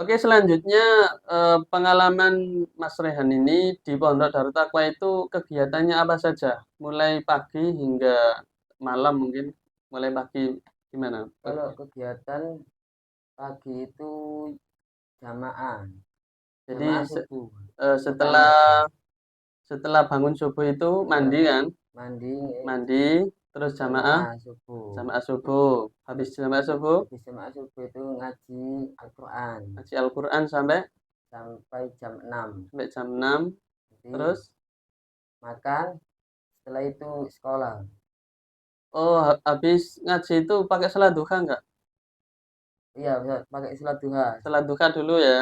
Oke, selanjutnya pengalaman Mas Rehan ini di Pondok Darut Taqwa itu kegiatannya apa saja? Mulai pagi hingga malam mungkin. Mulai pagi gimana? Kalau kegiatan pagi itu jamaah, Jadi jamaah subuh setelah utama itu. setelah bangun subuh itu Ya, mandi kan? mandi, Mandi, terus jamaah, jamaah subuh. jamaah subuh. Habis jamaah subuh, Habis jamaah subuh itu ngaji Al-Quran ngaji Al-Quran sampai sampai jam 6. sampai jam 6. Jadi Terus, makan, setelah itu sekolah. oh habis ngaji itu pakai sholat duha nggak? Iya, bisa pakai sholat duha. Sholat duha dulu ya.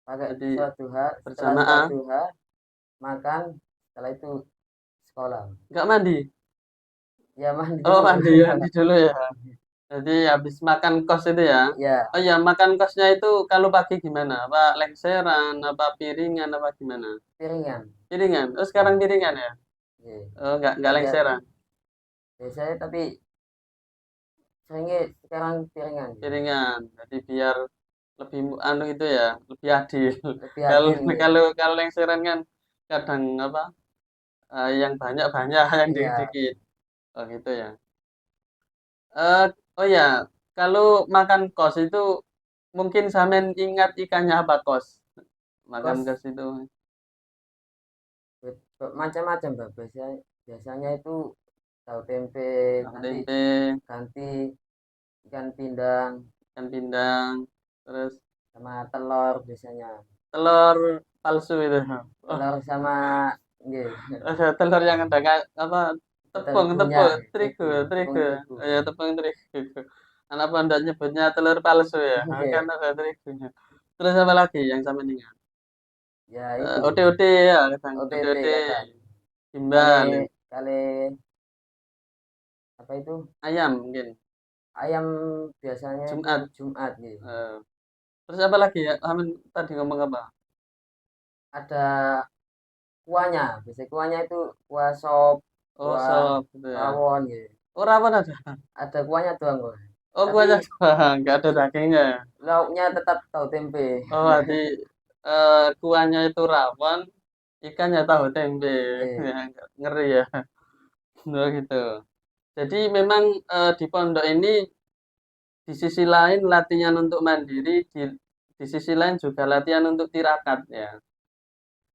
Pakai Jadi sholat duha, setelah sholat berjamaah, duha, makan, setelah itu sekolah. nggak mandi. Ya, mandi Oh dulu. mandi, mandi dulu ya. Jadi habis makan kos itu ya. Ya, Oh ya, makan kosnya itu kalau pagi gimana? Apa lengseran, apa piringan, apa gimana? piringan. Piringan. Oh sekarang Ya, piringan ya. ya. Oh nggak Kalau lengseran. biasanya tapi seringnya sekarang piringan gitu. Piringan. Jadi biar lebih anu itu ya, lebih adil. Lebih Kalau adil gitu. kalau kalau lengseran kan kadang apa yang banyak-banyak, yang Iya, dikit-dikit. Oh gitu ya. Oh ya, kalau makan kos itu mungkin sampean ingat ikannya apa kos? Makan kos kos itu macam-macam Mbak. Biasanya biasanya itu tahu tempe, tahu nanti tempe, ganti ikan pindang ikan pindang, terus sama telur biasanya. telur palsu itu. Oh, Telur sama nggih, ada telur yang ada apa tepung, terigunya, tepung, terigu, terigu, tepung terigu. terigu. Oh, ya tepung terigu. Anak pondok nyebutnya telur palsu ya, kan Oke, ada terigunya. Terus apa lagi yang sama ingat? ya itu Ode-ode ya, kadang OTT ode-ode, kadang. Kali gimbal, kali apa itu? ayam mungkin, Ayam biasanya itu Jumat. Jumat gitu. Eh, terus apa lagi ya? Amin tadi ngomong apa? Ada kuahnya, biasanya kuahnya itu kuah sop, Oh, kuah sop gitu ya. rawon gitu. Oh, rawon ada. Ada kuahnya doang kok. Oh, Tapi kuahnya doang, nggak ada dagingnya ya. lauknya tetap tahu tempe. Oh, berarti kuahnya itu rawon, ikannya tahu tempe. Nggih. Ya, ngeri ya. Oh, gitu. Jadi memang di pondok ini di sisi lain latihan untuk mandiri, di sisi lain juga latihan untuk tirakat ya.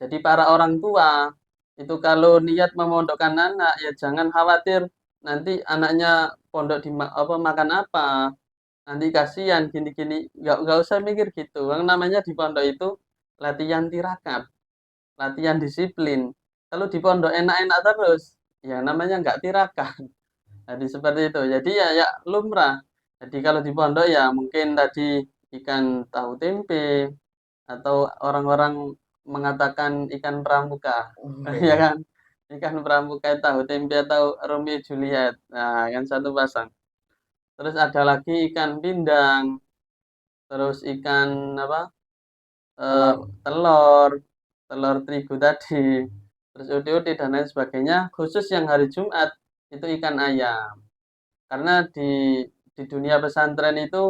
Jadi para orang tua itu kalau niat memondokkan anak ya jangan khawatir nanti anaknya pondok di apa makan apa, nanti kasihan gini-gini, nggak usah mikir gitu. Yang namanya di pondok itu latihan tirakat, latihan disiplin. Kalau di pondok enak-enak terus, ya namanya nggak tirakat. Jadi seperti itu. Jadi ya ya lumrah. Jadi kalau di pondok ya mungkin tadi ikan tahu tempe atau orang-orang mengatakan ikan pramuka, ya Nggih. kan? Ikan pramuka tahu tempe atau Romeo Juliet. Nah, kan satu pasang. Terus ada lagi ikan pindang, terus ikan apa? eh, Telur. telur, telur terigu tadi, terus ode-ode dan lain sebagainya. Khusus yang hari Jumat itu ikan ayam. Karena di dunia pesantren itu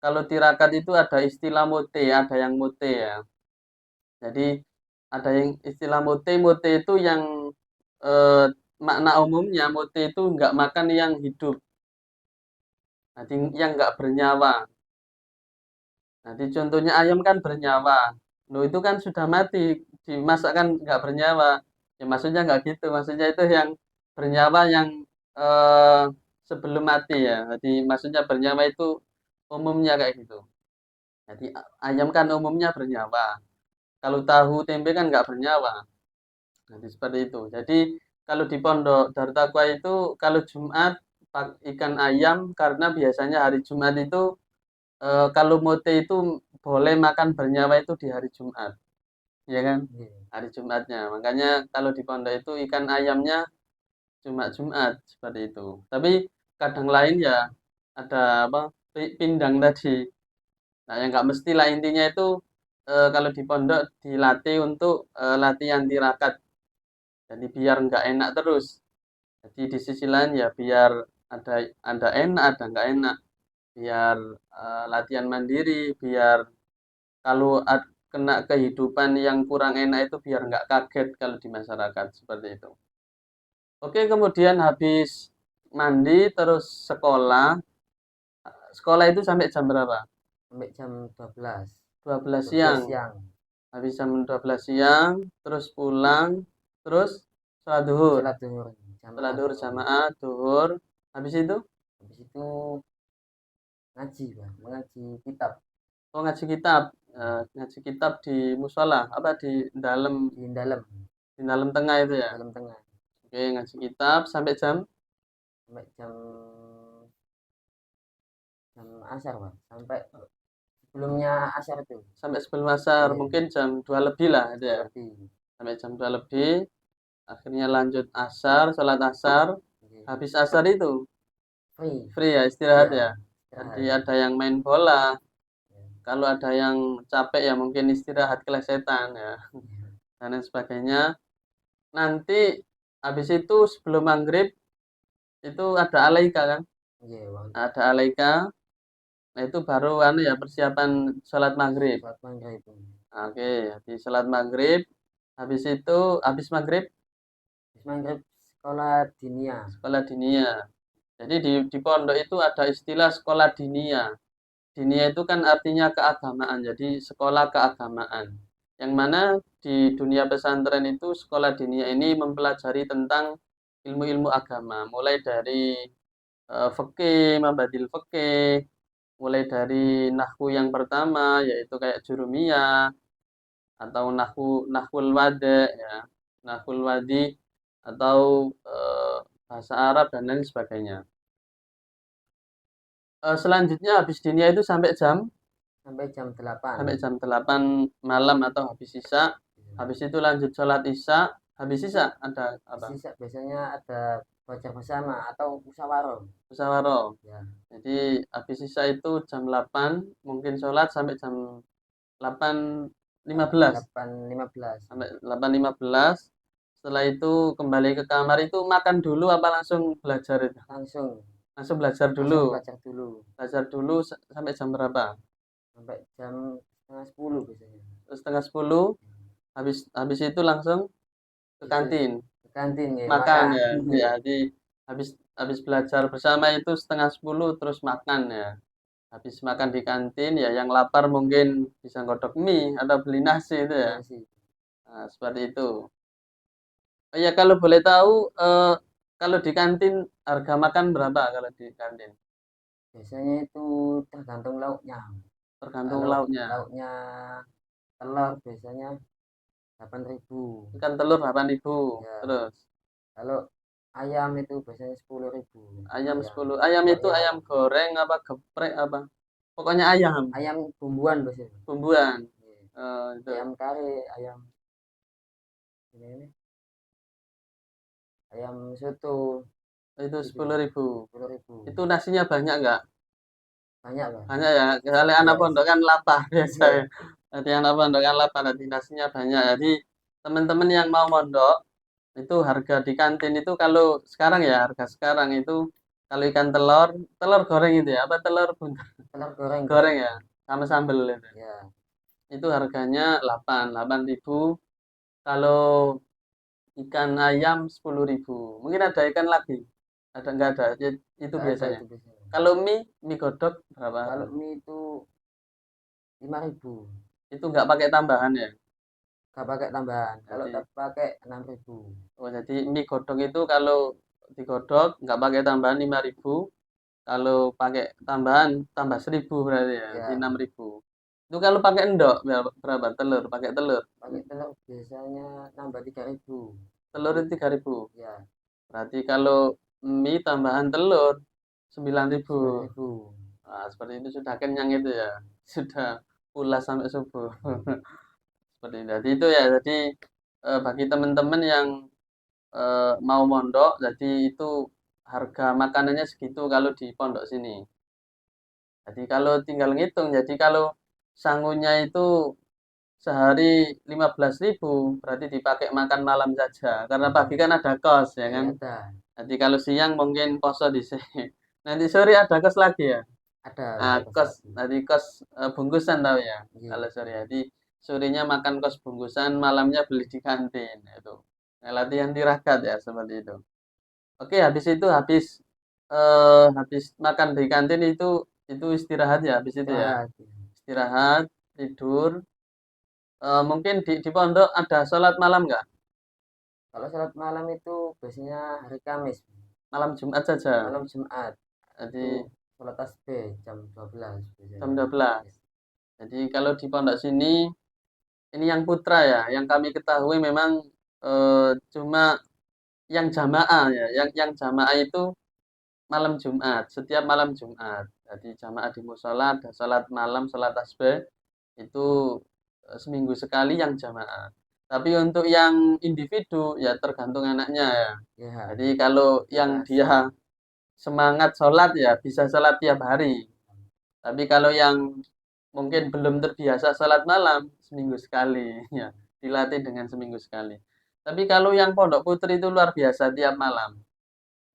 kalau tirakat itu ada istilah mute, ada yang mute ya. Jadi ada yang istilah mute, mute itu yang eh, makna umumnya mute itu nggak makan yang hidup, jadi yang nggak bernyawa. Nanti contohnya ayam kan bernyawa. Loh itu kan sudah mati, dimasak kan nggak bernyawa. Ya maksudnya nggak gitu, maksudnya itu yang bernyawa yang eh, sebelum mati ya. Jadi maksudnya bernyawa itu umumnya kayak gitu. Jadi ayam kan umumnya bernyawa. Kalau tahu tempe kan nggak bernyawa. Jadi seperti itu. Jadi kalau di Pondok Darut Taqwa itu kalau Jumat ikan ayam karena biasanya hari Jumat itu kalau mote itu boleh makan bernyawa itu di hari Jumat, ya kan? Nggih. Hari Jumatnya. Makanya kalau di pondok itu ikan ayamnya Jumat-Jumat seperti itu. Tapi kadang lain ya ada apa? Pindang tadi. Nah, yang nggak mesti lah intinya itu kalau di pondok dilatih untuk latihan tirakat. Jadi biar nggak enak terus. Jadi di sisi lain ya biar ada ada enak, ada nggak enak. Biar latihan mandiri, biar kalau kena kehidupan yang kurang enak itu biar nggak kaget kalau di masyarakat seperti itu. Oke, kemudian habis mandi terus sekolah. Sekolah itu sampai jam berapa? sampai jam 12 12 12 siang. siang Habis jam 12 siang, terus pulang, terus sholat duhur. sholat zuhur Sholat jamaah duhur zuhur. jamaah, duhur. Habis itu, Habis itu ngaji Bang, mengaji kitab oh ngaji kitab. Ngaji kitab di musola, apa di dalam di dalam tengah itu ya. dalam tengah Oke, ngaji kitab sampai jam sampai jam jam asar Bang, sampai sebelumnya asar itu sampai sebelum asar, iya mungkin jam 2 lebih lah itu 2 ya. lebih Sampai jam 2 lebih, akhirnya lanjut asar, sholat asar. iya. Habis asar itu Free free ya, istirahat iya ya. Jadi istirahat ada yang main bola, iya. kalau ada yang capek ya mungkin istirahat kelesetan ya, Iya. dan lain sebagainya. Nanti habis itu sebelum maghrib itu ada alaika kan? Iya Bang, Ada alaika. Nah itu baru anu ya persiapan sholat maghrib. sholat maghrib Oke, di sholat maghrib. Habis itu habis maghrib habis maghrib sekolah dinia sekolah dinia. Jadi di pondok itu ada istilah sekolah dinia. Dinia itu kan artinya keagamaan, jadi sekolah keagamaan. Yang mana di dunia pesantren itu sekolah dinia ini mempelajari tentang ilmu-ilmu agama, mulai dari fikih, mabadil fikih, mulai dari nahwu yang pertama yaitu kayak jurumiyah atau nahwul wada ya, nahwul wadi atau bahasa Arab dan lain sebagainya. Selanjutnya habis dinia itu sampai sampai jam 8 malam atau habis isya. Habis itu lanjut sholat isya. Habis isya ada apa? sisa biasanya ada baca bersama atau musyawarah Musyawarah. ya Jadi habis isya itu jam 8 mungkin sholat sampai jam 8.15. 8.15 Sampai 8.15. Setelah itu kembali ke kamar itu makan dulu apa langsung belajar itu? langsung Langsung belajar langsung dulu. belajar dulu Belajar dulu sampai jam berapa? sampai jam setengah 10 biasanya Terus setengah 10. Habis habis itu langsung ke itu kantin. ke kantin ya Makan makan ya. Ya, jadi habis habis belajar bersama itu setengah 10 terus makan ya. Habis makan di kantin ya yang lapar mungkin bisa godok mie atau beli nasi itu ya. nasi Nah, seperti itu. Oh ya kalau boleh tahu kalau di kantin harga makan berapa kalau di kantin? biasanya itu tergantung lauknya Tergantung kalau lauknya. lauknya telur biasanya 8.000 Ikan telur 8.000. ya Terus kalau ayam itu biasanya 10.000 ayam ayam 10. Ayam kalau itu yang ayam goreng apa geprek apa? Pokoknya ayam, ayam bumbuan biasanya bumbuan. iya. Itu. Ayam kari ayam ini ayam soto Itu gitu 10.000. 10.000 Itu nasinya banyak nggak? banyak bang Banyak ya. Kali anak iya pondok kan lapar biasa iya ya. Nanti anak pondok kan lapar, nanti nasinya banyak. Jadi teman-teman yang mau mondok itu harga di kantin itu kalau sekarang ya harga sekarang itu kalau ikan telur, telur goreng itu ya, apa telur buntar telur goreng goreng biasanya ya, sama sambel itu. ya Itu harganya 8.000. Kalau ikan ayam 10.000. Mungkin ada ikan lagi. Ada nggak ada? Itu nggak ada biasanya. itu biasanya Kalau mie godok berapa kalau harganya? mie itu 5.000 Itu nggak pakai tambahan ya. nggak pakai tambahan kalau Jadi tak pakai 6.000 oh jadi mie godok itu kalau digodok nggak pakai tambahan 5.000. Kalau pakai tambahan tambah 1.000 berarti ya. Jadi ya 6.000. Itu kalau pakai endok berapa? Telur, pakai telur. pakai telur biasanya nambah 3.000 Telur jadi itu 3.000. ya Berarti kalau mie tambahan telur 9.000. 9.000 Nah, seperti itu sudah kenyang itu ya. Sudah pulas sampai subuh. Seperti itu. Jadi itu ya. Jadi bagi teman-teman yang mau mondok, jadi itu harga makanannya segitu kalau di pondok sini. Jadi kalau tinggal ngitung, jadi kalau sangunya itu sehari 15.000, berarti dipakai makan malam saja. Karena pagi kan ada kos ya kan. ya ada Jadi kalau siang mungkin poso di sini. Nanti sore ada kos lagi ya. Ada Ah, kos kos kopi. tadi kos bungkusan tahu ya. Iya. Kalau sore jadi sorenya makan kos bungkusan, malamnya beli di kantin itu. Nah, latihan tirakat ya seperti itu. Oke, habis itu habis makan di kantin itu istirahat ya habis itu ya. Istirahat. Istirahat, tidur. Mungkin di pondok ada sholat malam nggak? Kalau sholat malam itu biasanya hari Kamis, Malam Jumat saja. malam Jumat. Itu Jadi sholat tasbih jam 12 jam biasanya. 12. Jadi kalau di pondok sini ini yang putra ya, yang kami ketahui memang cuma yang jamaah ya, yang jamaah itu malam Jumat, setiap malam Jumat. Jadi jamaah di musola ada salat malam, salat tasbih itu seminggu sekali yang jamaah. Tapi untuk yang individu ya tergantung anaknya ya. Ya, Jadi kalau yang dia motivasi. semangat sholat ya bisa sholat tiap hari. Tapi kalau yang mungkin belum terbiasa sholat malam seminggu sekali ya dilatih dengan seminggu sekali. Tapi kalau yang pondok putri itu luar biasa tiap malam.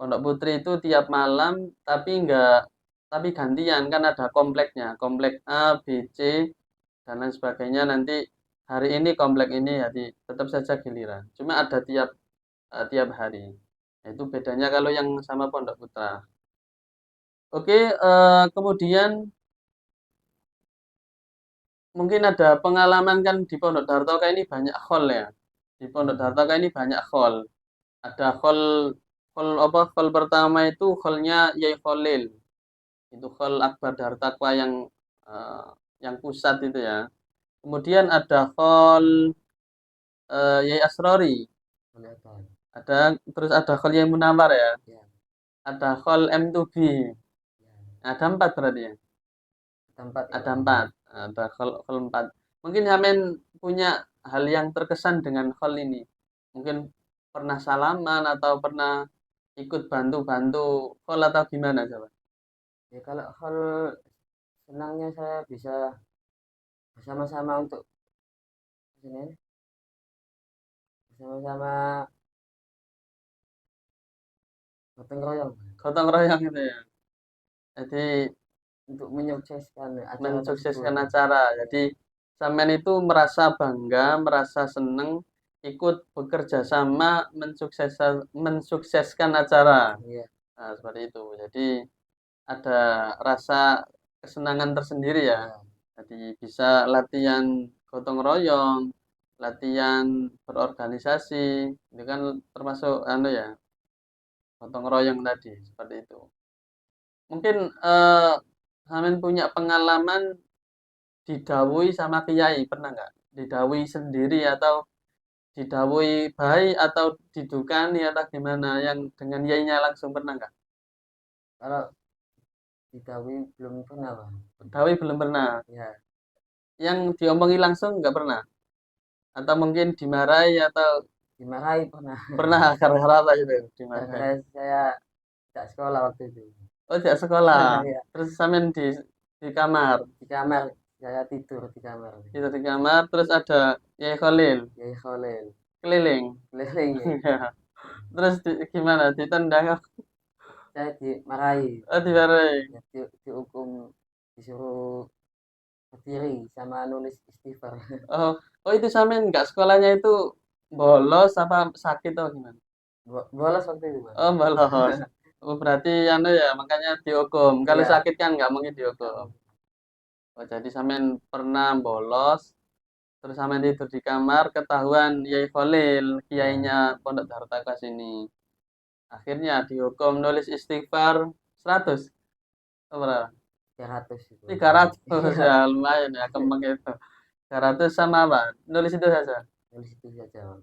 Pondok Putri itu tiap malam tapi gantian kan ada kompleknya, komplek A, B, C dan lain sebagainya. Nanti hari ini komplek ini jadi tetap saja giliran. Cuma ada tiap hari. Nah, itu bedanya kalau yang sama Pondok Putra. Oke, kemudian mungkin ada pengalaman kan di Pondok Dartoka ini banyak khol ya. Di Pondok Ya, Dartoka ini banyak khol. Ada khol apa? Khol pertama itu kholnya Yai Kholil. Itu Khol Akbar Dartakwa eh, yang pusat itu ya. Kemudian ada Khol Yai Asrori, kelihatan. terus ada Khol Yai Munawar ya, Ya, ada Khol M2B, ya. ada empat berarti ya, Tempat ya, ada Pak. empat, ada Khol empat. Mungkin Yamen punya hal yang terkesan dengan Khol ini. Mungkin pernah salaman atau pernah ikut bantu-bantu Khol atau gimana coba? Ya kalau hal senangnya saya bisa bersama-sama untuk sini, bersama-sama gotong royong Gotong royong itu ya. Jadi untuk menyukseskan acara tersebut. mensukseskan acara. Ya, Jadi sampean itu merasa bangga, merasa seneng ikut bekerja sama mensukseskan acara. iya, Nah, seperti itu. Jadi ada rasa kesenangan tersendiri ya. iya, Jadi bisa latihan gotong royong, latihan berorganisasi, itu kan termasuk anu ya, gotong royong tadi, seperti itu. Mungkin sampean punya pengalaman didhawuhi sama kiai, pernah nggak? Didhawuhi sendiri atau didhawuhi baik atau didukani atau gimana yang dengan yainya langsung pernah nggak? kalau di Tawi belum pernah, Pak. Didhawuhi belum pernah. Ya, Yang diomongi langsung nggak pernah? Atau mungkin dimarahi atau dimarahi pernah. pernah gara-gara apa itu dimarahi? Gara-gara saya tidak sekolah waktu itu. Oh, tidak sekolah. Ya, Terus sampean di kamar. di kamar saya tidur di kamar. Kita di kamar terus ada Yai Khalil Yai Khalil keliling. keliling ya. Terus gimana? Ditendang apa? Saya dimarahi, Oh, dimarahi. ya, dihukum, disuruh berdiri sama nulis istighfar. Oh, oh itu sampean nggak sekolahnya itu bolos apa sakit atau gimana? Bolos waktu itu, Pak. Oh, bolos. Oh, berarti anu ya, makanya dihukum. Kalau Iya, sakit kan nggak mungkin nggak dihukum. mungkin. Oh, jadi sampean pernah bolos, terus sampean tidur di kamar, ketahuan Yai Khalil, Ya, kiainya Pondok Darta sini. Akhirnya dihukum nulis istighfar 100. Oh, berapa? 300 itu. 300 Iya, ya lumayan ya kembang itu. 300 sama apa? Nulis itu saja. nulis itu saja, Pak.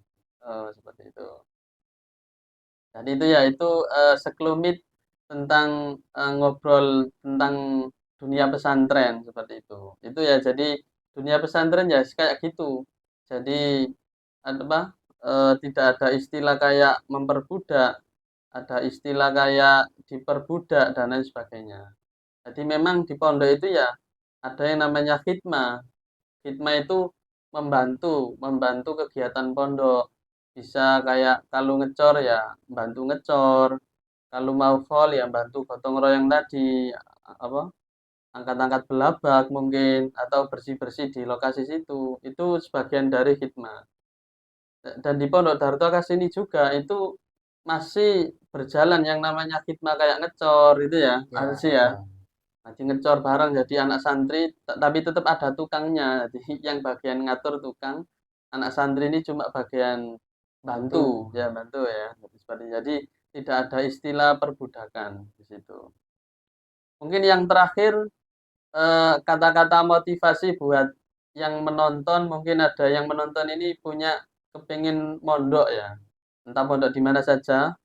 Oh, seperti itu. Jadi itu ya itu sekelumit tentang ngobrol tentang dunia pesantren seperti itu. Itu ya jadi dunia pesantren ya kayak gitu. Jadi apa? Tidak ada istilah kayak memperbudak, ada istilah kayak diperbudak dan lain sebagainya. Jadi memang di pondok itu ya ada yang namanya khidmah. Hikmah itu membantu kegiatan pondok. Bisa kayak kalau ngecor ya bantu ngecor, kalau mau vol ya bantu gotong royong tadi apa? angkat-angkat belabak mungkin atau bersih-bersih di lokasi situ. Itu sebagian dari khidmat. Dan di Pondok Darto Kasini juga itu masih berjalan yang namanya khidmat kayak ngecor itu ya, Ya, sih ya. Masih ngecor bareng jadi anak santri, tapi tetap ada tukangnya. Jadi yang bagian ngatur tukang, anak santri ini cuma bagian bantu. bantu, ya bantu ya. Jadi tidak ada istilah perbudakan di situ. Mungkin yang terakhir kata-kata motivasi buat yang menonton, mungkin ada yang menonton ini punya kepingin mondok ya, entah mondok di mana saja.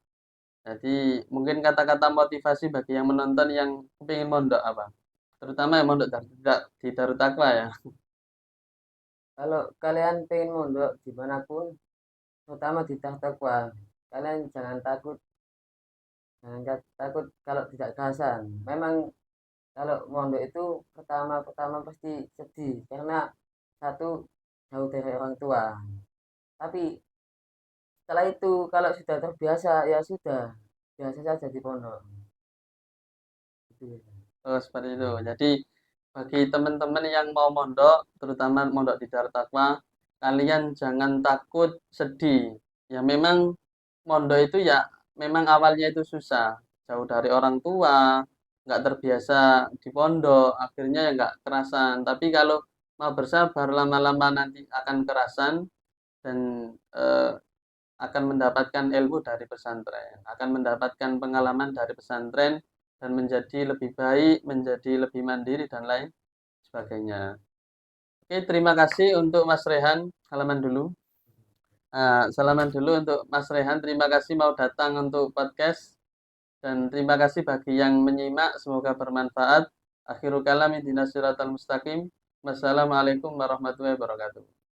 Jadi mungkin kata-kata motivasi bagi yang menonton yang kepingin mondok apa? Terutama yang mondok di Darut Taqwa ya. Kalau kalian pengen mondok dimanapun, terutama di Takwa, kalian jangan takut, takut kalau tidak kehasan. Memang kalau mondok itu pertama-pertama pasti sedih karena satu jauh dari orang tua. Tapi setelah itu kalau sudah terbiasa ya sudah biasa saja di pondok. Gitu. Oh, seperti itu. Jadi bagi teman-teman yang mau mondok, terutama mondok di Darut Taqwa, kalian jangan takut sedih. Ya memang mondok itu ya memang awalnya itu susah, jauh dari orang tua, nggak terbiasa di pondok, akhirnya ya nggak kerasan. Tapi kalau mau bersabar lama-lama nanti akan kerasan dan eh, akan mendapatkan ilmu dari pesantren, akan mendapatkan pengalaman dari pesantren dan menjadi lebih baik, menjadi lebih mandiri dan lain sebagainya. Oke, terima kasih untuk Mas Rehan. Salaman dulu. Salaman dulu untuk Mas Rehan. Terima kasih mau datang untuk podcast dan terima kasih bagi yang menyimak. Semoga bermanfaat. Akhirul kalam ihdinas siratal mustaqim. Wassalamualaikum warahmatullahi wabarakatuh.